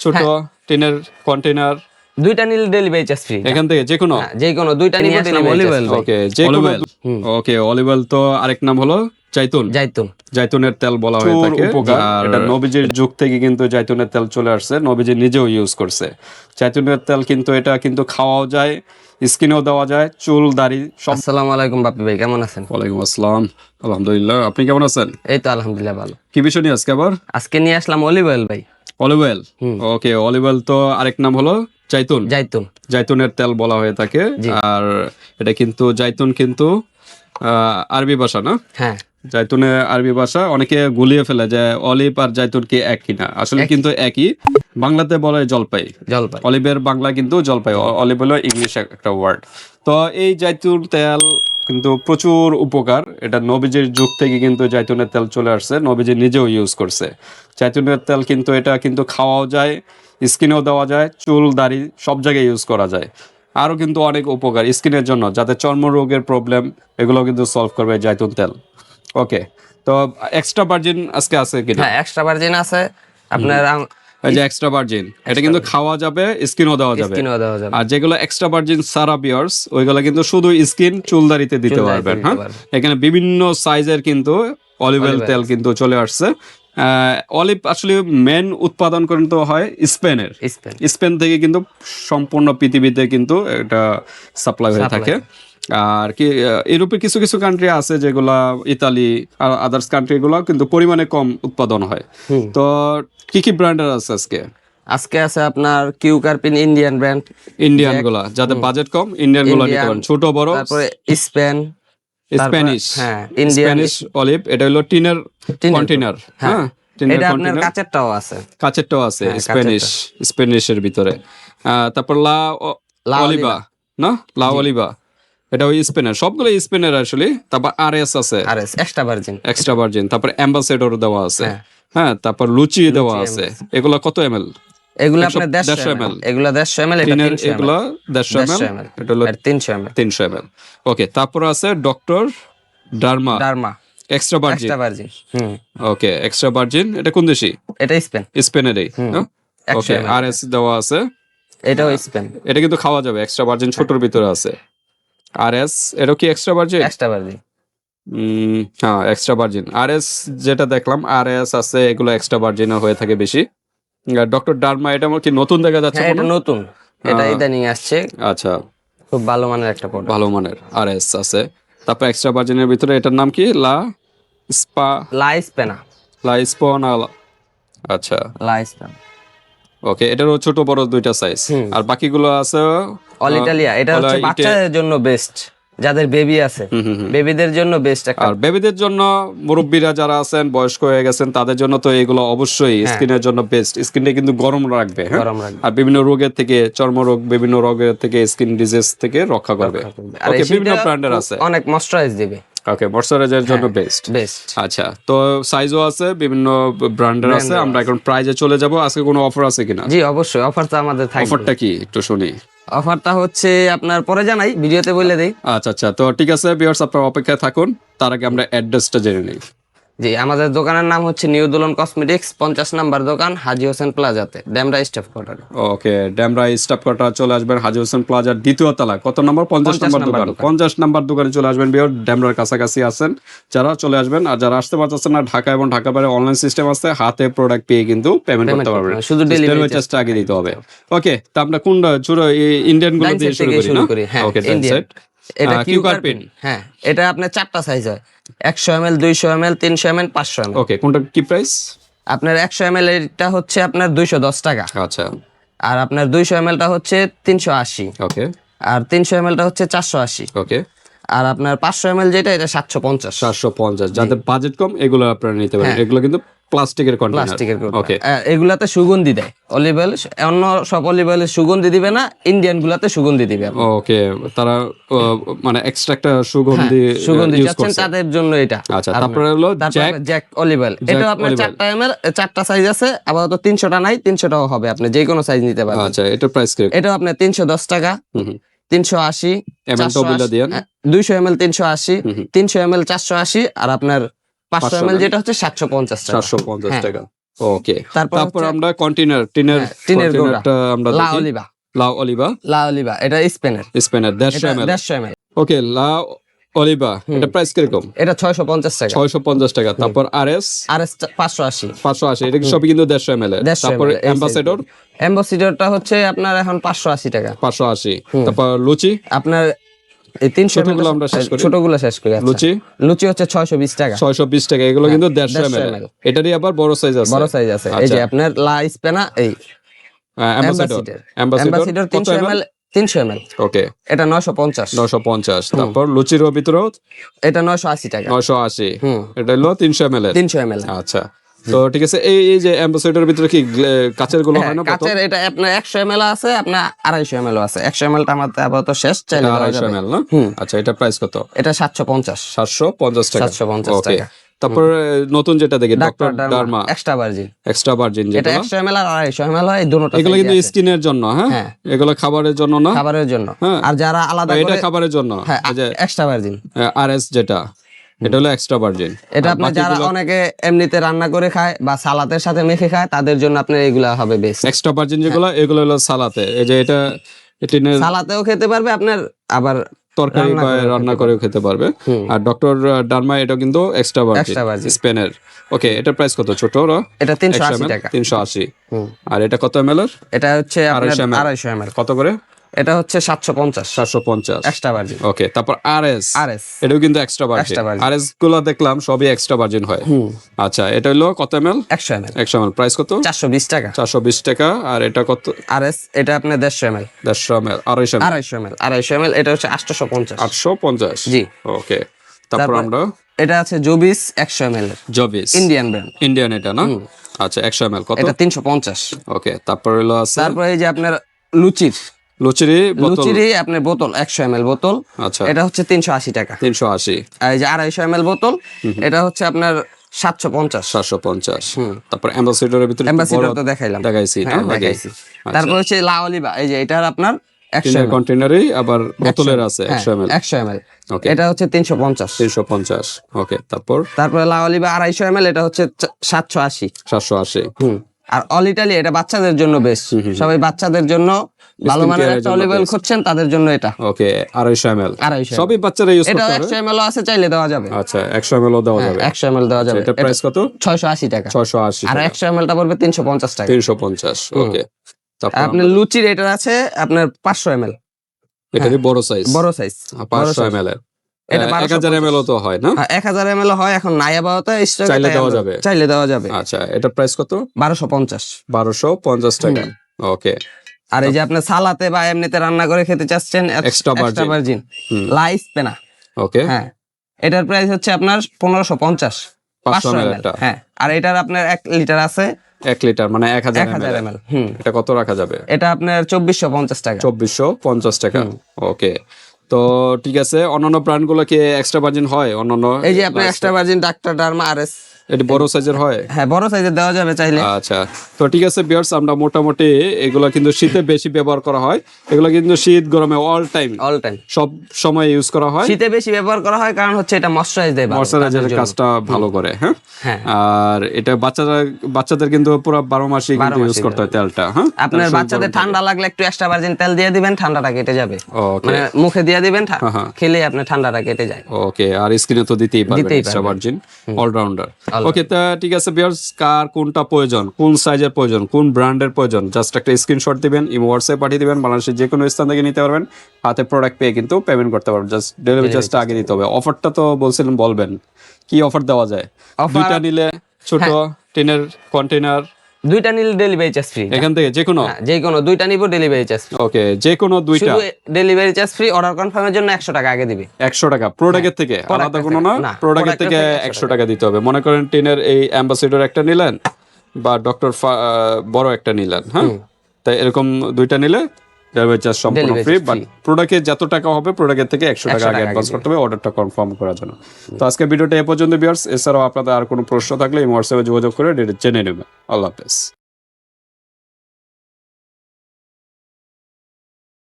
ছোট হ্যাঁ। টিনের কন্টেনার দুইটা নিলে ডেলিভারি চার্জ ফ্রি। এখান থেকে যে কোনো দুইটা নিলে ডেলিভারি চার্জ। ওকে যে কোনো ওকে অলিভ অয়েল তো আরেক নাম হলো জাইতুন। জাইতুনের তেল বলা হয়ে থাকে। আর এটা নবীজির যুগ থেকে কিন্তু জাইতুনের তেল চলে আসছে, নবীজি নিজেও ইউজ করছে জাইতুনের তেল। কিন্তু এটা কিন্তু খাওয়াও যায়, স্কিনেও দেওয়া যায়, চুল দাড়ি সব। আসসালামু আলাইকুম বাপি ভাই, কেমন আছেন? ওয়ালাইকুম আসসালাম, আলহামদুলিল্লাহ। আপনি কেমন আছেন? এই তো আলহামদুলিল্লাহ ভালো। কি বিষয় নিয়ে আজকে আবার? আজকে নিয়ে আসলাম অলিভ অয়েল ভাই। অলিভ অয়েল ওকে অলিভ অয়েল তো আরেক নাম হলো জাইতুন। জাইতুনের তেল বলা হয়ে থাকে। আর এটা কিন্তু জাইতুন কিন্তু আরবি ভাষা না? হ্যাঁ, জাইতুনে আরবি ভাষা। অনেকে গুলিয়ে ফেলে যে অলিভ আর জাইতুন কি এক কিনা, আসলে কিন্তু একই। বাংলাতে বলে জলপাই। অলিভের বাংলা কিন্তু জলপাই, অলিভ হলো ইংলিশ একটা ওয়ার্ড। তো এই জাইতুন তেল কিন্তু প্রচুর উপকার। এটা নবীজির যুগ থেকে কিন্তু জাইতুনের তেল চলে আসছে, নবীজি নিজেও ইউজ করছে জাইতুনের তেল। কিন্তু এটা কিন্তু খাওয়াও যায়, স্কিনেও দেওয়া যায়, চুল দাড়ি সব জায়গায় ইউজ করা যায়। আরও কিন্তু অনেক উপকার স্কিনের জন্য, যাতে চর্মরোগের প্রবলেম এগুলো কিন্তু সলভ করবে জাইতুন তেল। ওকে, তো এক্সট্রা ভার্জিন আজকে আছে কিনা? হ্যাঁ, এক্সট্রা ভার্জিন আছে আপনার। এই যে এক্সট্রা ভার্জিন, এটা কিন্তু খাওয়া যাবে, স্কিনও দেওয়া যাবে। আর যেগুলো এক্সট্রা ভার্জিন সারা বিয়ার্স, ওইগুলো কিন্তু শুধু স্কিন চুলদারিতে দিতে পারবেন। হ্যাঁ, এখানে বিভিন্ন সাইজের কিন্তু অলিভ অয়েল তেল কিন্তু চলে আসছে। অলিভ আসলে মেন উৎপাদন কিন্তু হয় স্পেন থেকে, কিন্তু সম্পূর্ণ পৃথিবীতে কিন্তু এটা সাপ্লাই হয়ে থাকে। আর কি ইউরোপে কিছু কিছু কান্ট্রি আছে যেগুলা, ইতালি আর আদার্স কান্ট্রি গুলো কিন্তু পরিমাণে কম উৎপাদন হয়। তো কি কি ব্র্যান্ডের আছে আজকে আছে আপনার কিউকারপিন ইন্ডিয়ান ব্র্যান্ড, ইন্ডিয়ান গুলা, যাদের বাজেট কম ইন্ডিয়ান গুলা নিতে পারেন, ছোট বড়। তারপরে স্প্যানিশ অলিভ, এটা হলো টিনের কন্টেনার। হ্যাঁ, এটা আপনার কাচেরটাও আছে স্প্যানিশের ভিতরে। তারপর লা অলিভা না, লা অলিভা, এটা ওই স্পেনের, সবগুলো স্পেনের আসলে। তারপর আরএস আছে, এক্সট্রা ভার্জিন। তারপর অ্যাম্বাসেডর দেওয়া আছে। হ্যাঁ, তারপর লুচি দেওয়া আছে। এগুলা কত এমএল? এগুলো আপনার 150 ml, এগুলো 150 ml, এটা 300 ml, এগুলো 150 ml, এটা হলো 300 ml। ওকে, তারপর আছে ডক্টর ডার্মা এক্সট্রা ভার্জিন। ওকে, এক্সট্রা ভার্জিন, এটা কোন দেশি? এটা স্পেনেরই। ওকে, আরএস দেওয়া আছে, এটাও স্পেন। এটা কিন্তু খাওয়া যাবে, এক্সট্রা ভার্জিন ছোটর ভিতরে আছে। আরএস, এটা কি এক্সট্রা ভার্জিন? হ্যাঁ, এক্সট্রা ভার্জিন। আরএস যেটা দেখলাম, আরএস আছে, এগুলো এক্সট্রা ভার্জিন হয়ে থাকে বেশি। ডক্টর ডার্মা, এটা আমার কি নতুন দেখা যাচ্ছে? এটা নতুন, এটা ইদানিং আসছে। আচ্ছা, খুব ভালো মানের একটা প্রোডাক্ট, ভালো মানের আরএস আছে। তারপর এক্সট্রা ভার্জিনের ভিতরে এটার নাম কি? লা স্পেনা। আচ্ছা, ওকে, এটারও ছোট বড় দুইটা সাইজ। আর বাকিগুলো আছে অল ইটালিয়া। এটা হচ্ছে বাচ্চাদের জন্য বেস্ট, যাদের বেবি আছে বেবিদের জন্য বেস্ট। আর বেবিদের জন্য, মুরব্বীরা যারা আছেন, বয়স্ক হয়ে গেছেন, তাদের জন্য তো এগুলো অবশ্যই স্কিনের জন্য বেস্ট। স্কিনটা কিন্তু গরম রাখবে। আর বিভিন্ন রোগের থেকে, চর্মরোগ, বিভিন্ন রোগের থেকে, স্কিন ডিজিজ থেকে রক্ষা করবে। ওকে, বিভিন্ন ব্র্যান্ডের আছে, অনেক ময়েশ্চারাইজ দিবে। ওকে, ময়েশ্চারাইজারের জন্য বেস্ট। আচ্ছা, তো সাইজও আছে, বিভিন্ন ব্র্যান্ডের আছে। আমরা এখন প্রাইজে চলে যাব। আজকে কোনো অফার আছে কিনা? জি অবশ্যই, অফারটা আমাদের থাকবে। অফারটা কি একটু শুনি। অফারটা হচ্ছে আপনার পরে জানাই, ভিডিওতে বলে দেই। আচ্ছা, তো ঠিক আছে ভিউয়ার্স, আপনারা অপেক্ষায় থাকুন। তার আগে আমরা অ্যাড্রেসটা জেনে নিই। জি, আমাদের দোকানের নাম হচ্ছে নিউ দুলন কসমেটিক্স, 50 নাম্বার দোকান, হাজী হোসেন প্লাজাতে, ডেমরা স্টাফ কোয়ার্টার। ওকে, ডেমরা স্টাফ কোয়ার্টার চলে আসবেন, হাজী হোসেন প্লাজার দ্বিতীয় তলা। কত নম্বর? 50 নম্বর দোকান। 50 নম্বর দোকানে চলে আসবেন ভিউয়ার। ডেমরার কাছাকাছি আছেন যারা, চলে আসবেন। আর যারা আসতে পারছেন না, ঢাকা এবং ঢাকা বাইরে অনলাইন সিস্টেম আছে, হাতে প্রোডাক্ট পেয়ে কিন্তু পেমেন্ট করতে পারবেন, শুধু ডেলিভারি চার্জটা আগে দিতে হবে। ওকে, তো আমরা কোনটা ইন্ডিয়ান গুলো দিয়ে শুরু করি না? ওকে, এটা কিউকারপিন। হ্যাঁ, এটা আপনার 4টা সাইজ হয়, 100 ml, 200 ml, 300 ml, 500 ml। ওকে, কোনটা কি প্রাইস? আপনার 100 ml এটা হচ্ছে আপনার 210 টাকা। আচ্ছা, আর আপনার 200 ml টা হচ্ছে 380। ওকে, আর 300 ml টা হচ্ছে 480। ওকে, আর আপনার 500 ml যেটা, এটা 750। যাদের বাজেট কম এগুলো আপনারা নিতে পারেন। এগুলো কিন্তু প্লাস্টিকের কন্টেনার। ওকে, এগুলাতে সুগন্ধি দেয় অলিভ অয়েল। অন্য সব অলিভ অয়েলে সুগন্ধি দিবে না, ইন্ডিয়ান গুলাতে সুগন্ধি দিবে। ওকে, তারা মানে এক্সট্রা একটা সুগন্ধি ইউজ করছে, তাদের জন্য এটা। আচ্ছা, তারপরে হলো জ্যাক অলিভ অয়েল। এটা আপনার 4টা ml, 4টা সাইজ আছে। আপাতত 300টা নাই, 300টাও হবে, আপনি যে কোনো সাইজ নিতে পারবেন। আচ্ছা, এটা প্রাইস কি? এটা আপনার 310 টাকা, 380 ml তো বিল দেন। 200 ml 380, 300 ml 480, আর আপনার 500 ml যেটা হচ্ছে 750 টাকা। ওকে, তারপর তারপর আমরা কন্টেনার টিনের টিনের গোড়া কন্টেনারটা আমরা লা দেখি। অলিভা, লা অলিভা, লা অলিভা এটা স্পেনের, স্পেনের 150 এটা ml। 150 ml। ওকে, লা অলিভা এটা প্রাইস কিরকম? এটা 650 টাকা। 650 টাকা। তারপর আরএস আর 580, 580, এটা কি সবই কিন্তু 150 ml এর। 150 তারপর ml, অ্যাম্বাসেডর অ্যাম্বাসিডরটা হচ্ছে আপনার এখন 580 টাকা। 580। তারপর লুচি, আপনার এই 300 ছোটগুলো আমরা শেষ করি। ছোটগুলো শেষ করি। আচ্ছা। লুচি লুচি হচ্ছে 620 টাকা। 620 টাকা, এগুলো কিন্তু 150 150 ml। এটারই আবার বড় সাইজ আছে। বড় সাইজ আছে, এই যে আপনার লা স্পেনা এই অ্যাম্বাসেডর অ্যাম্বাসিডর 300 ml, 300 ml। ওকে, এটা 950। 950। তারপর লুচির ভিতরেও এটা 980 টাকা। 980, এটা হলো 300 ml এর। 300 ml। আচ্ছা, তো ঠিক আছে। এই এই যে অ্যাম্বাসেডরের ভিতরে কি কাচের গুলো হয় না? কাচের এটা আপনার 100 ml আছে, আপনার 250 ml আছে। 100 ml টা আমাদের আপাতত শেষ, চাইলে দেওয়া 250 যাবে। ml না? আচ্ছা, এটা প্রাইস কত? এটা 750। 750 টাকা। 750 ওকে, টাকা। তারপর নতুন যেটা দেখি doctor derma extra virgin. Extra virgin, এটা যেটা 100 ml আর 250 ml হয়, এই দুটোটা এগুলো কিন্তু স্কিনের জন্য। হ্যাঁ, এগুলো খাবারের জন্য না, খাবারের জন্য। হ্যাঁ। আর যারা আলাদা এটা করে খাবারের জন্য। হ্যাঁ, এই যে এক্সট্রা ভার্জিন, আরএস যেটা, এটা হলো এক্সট্রা ভার্জিন। এটা আপনি যারা অনেকে এমনিতে রান্না করে খায় বা সালাতের সাথে মেখে খায়, তাদের জন্য আপনার এগুলা হবে বেস্ট। এক্সট্রা ভার্জিন যেগুলো, এগুলো হলো সালাতে। এই যে এটা টিনের সালাতেও খেতে পারবে আপনার, আবার তরকারি বা রান্না করেও খেতে পারবে। আর ডক্টর ডার্মা এটা কিন্তু এক্সট্রা Extra ভার্জিন virgin। স্পেনের। ওকে, এটা প্রাইস কত? ছোটরা এটা 380 টাকা। 380। আর এটা কত ml এর? এটা হচ্ছে আপনার 250 250 ml। কত করে? এটা হচ্ছে 750 750 এক্সট্রা ভার্জিন। ওকে, তারপর আরএস, আরএস এটাও কিন্তু extra virgin. Extra virgin। RS গুলো দেখলাম সবই এক্সট্রা ভার্জিন হয়। আচ্ছা, এটা হলো কত ml? 100 ml। 100 ml প্রাইস কত? 420 টাকা। 420 টাকা। আর এটা কত? আরএস এটা আপনার 150 ml। 150 ml 250 ml 250 ml, 250 ml এটা হচ্ছে 850। 850। জি। ওকে, তারপর আমরা এটা আছে জুবিস 100 ml এর, জবিস ইন্ডিয়ান ব্র্যান্ড। ইন্ডিয়ান এটা না? আচ্ছা, 100 ml কত? এটা 350। ওকে, তারপর হলো আছে তারপর এই যে আপনার লুচির লুচিরি বোতল। লুচিরই আপনার বোতল 100 ml বোতল, আচ্ছা, এটা হচ্ছে 380 টাকা। 380। আর এই যে 250 ml বোতল, এটা হচ্ছে আপনার 750। 750। তারপর অ্যাম্বাসেডরের ভিতরে একটু অ্যাম্বাসিডর বড় তো দেখাইলাম, দেখাইছি না? হ্যাঁ, আগে। দেখাইছি। আচ্ছা। তারপর হচ্ছে লা অলিভা, এই যে এটার আপনার 100 টিনের ml, কন্টেইনারই আবার বোতলের আছে 100 ml। 100 ml। ওকে, এটা হচ্ছে 350। 350। ওকে, তারপর তারপরে লা অলিভা 250 ml, এটা হচ্ছে 780। 780। আর অল ইটালি এটা বাচ্চাদের জন্য বেস্ট, সবাই বাচ্চাদের জন্য ভালো মানের একটা অলিভ অয়েল খুঁজছেন, তাদের জন্য এটা। ওকে, 250 ml 250 সবই বাচ্চারা ইউজ এটা করতে পারে। 100 ml আছে, চাইলে দেওয়া যাবে। আচ্ছা, 100 ml ও দেওয়া যাবে। 100 ml দেওয়া যাবে। এটা প্রাইস কত? 680 টাকা। 680 আর 100 ml টা পড়বে 350 টাকা। 350। ওকে, তারপর আপনার লুচির এটা আছে আপনার 500 ml, এটারই বড় সাইজ, বড় সাইজ 500 ml এর। এটা 1000 ml ও তো হয় না? 1000 ml হয় এখন, নাই আপাতত স্টকে, চাইলে দেওয়া যাবে। চাইলে দেওয়া যাবে। আচ্ছা, এটা প্রাইস কত? 1250। 1250 টাকা। ওকে, আর এই যে আপনি সালাতে বা এমনিতে রান্না করে খেতে চাচ্ছেন, Extra virgin। ভার্জিন লাইস পেনা, ওকে, হ্যাঁ, এটার প্রাইস হচ্ছে আপনার 1550। 500 ml ml, টা। হ্যাঁ। আর এটার আপনার 1 লিটার আছে, 1 লিটার মানে 1000 1000 ml। ml। এটা কত রাখা যাবে? এটা আপনার 2450 টাকা। 2450 টাকা। ওকে, তো ঠিক আছে। অন্যান্য ব্র্যান্ড গুলো কি এক্সট্রা ভার্জিন হয়? অন্যান্য এই যে আপনার extra virgin doctor derma RS, এটা বড় সাইজের হয়? হ্যাঁ, বড় সাইজের দেওয়া যাবে চাইলে। আচ্ছা, তো ঠিক আছে ভিউয়ার্স, আমরা মোটামুটি এগুলো কিন্তু শীতে বেশি ব্যবহার করা হয়। এগুলো কিন্তু শীত গরমে অল টাইম সব সময় ইউজ করা হয়। শীতে বেশি ব্যবহার করা হয় কারণ হচ্ছে এটা ময়শ্চারাইজ দেয়, ময়শ্চারাইজারের কাজটা ভালো করে। হ্যাঁ, আর এটা বাচ্চাদের কিন্তু পুরো 12 মাসই কিন্তু ইউজ করতে হয় তেলটা। হ্যাঁ, আপনার বাচ্চাদের ঠান্ডা লাগলে একটু এক্সট্রা ভার্জিন তেল দিয়ে দিবেন, ঠান্ডাটা কেটে যাবে। ওকে, মানে মুখে দিয়ে দিবেন, খেলে আপনার ঠান্ডাটা কেটে যায়। ওকে, আর স্কিনে তো দিতেই পারবেন এক্সট্রা ভার্জিন, অলরাউন্ডার। ওকে, তা ঠিক আছে ভিউয়ার্স, কার কোনটা প্রয়োজন, কোন সাইজের প্রয়োজন, কোন ব্র্যান্ডের প্রয়োজন, জাস্ট একটা স্ক্রিনশট দিবেন, ইমো হোয়াটসঅ্যাপে পাঠিয়ে দিবেন। বাংলাদেশের যে কোনো স্থান থেকে নিতে পারবেন, হাতে প্রোডাক্ট পেয়ে কিন্তু পেমেন্ট করতে পারবেন। জাস্ট ডেলিভারি চার্জটা আগে দিতে হবে। অফারটা তো বলছিলেন, বলবেন কি অফার দেওয়া যায়? দুইটা নিলে ছোট টিনের কন্টেইনার, দুইটা নিলে ডেলিভারি চার্জ ফ্রি। এখান থেকে যে কোনো দুইটা নিব, ডেলিভারি চার্জ ফ্রি। ওকে, যে কোনো দুইটা ডেলিভারি চার্জ ফ্রি। অর্ডার কনফার্মের জন্য 100 টাকা আগে দিবে। 100 টাকা প্রোডাক্টের থেকে, আলাদা কোনো না, প্রোডাক্টের থেকে 100 টাকা দিতে হবে। মনে করেন টিনের এই অ্যাম্বাসেডর একটা নিলেন বা ডক্টর বড় একটা নিলেন, হ্যাঁ, তাই এরকম দুইটা নিলে ডেলিভারি চার্জ সম্পূর্ণ ফ্রি। বাট প্রোডাক্টে যত টাকা হবে প্রোডাক্টের থেকে 100 টাকা আগে অ্যাডভান্স করতে হবে অর্ডারটা কনফার্ম করার জন্য। তো আজকে ভিডিওটা এ পর্যন্ত ভিউয়ার্স। এছাড়াও আপনাদের আর কোনো প্রশ্ন থাকলে এই হোয়াটসঅ্যাপে যোগাযোগ করে জেনে নেবেন। আল্লাহ হাফেজ।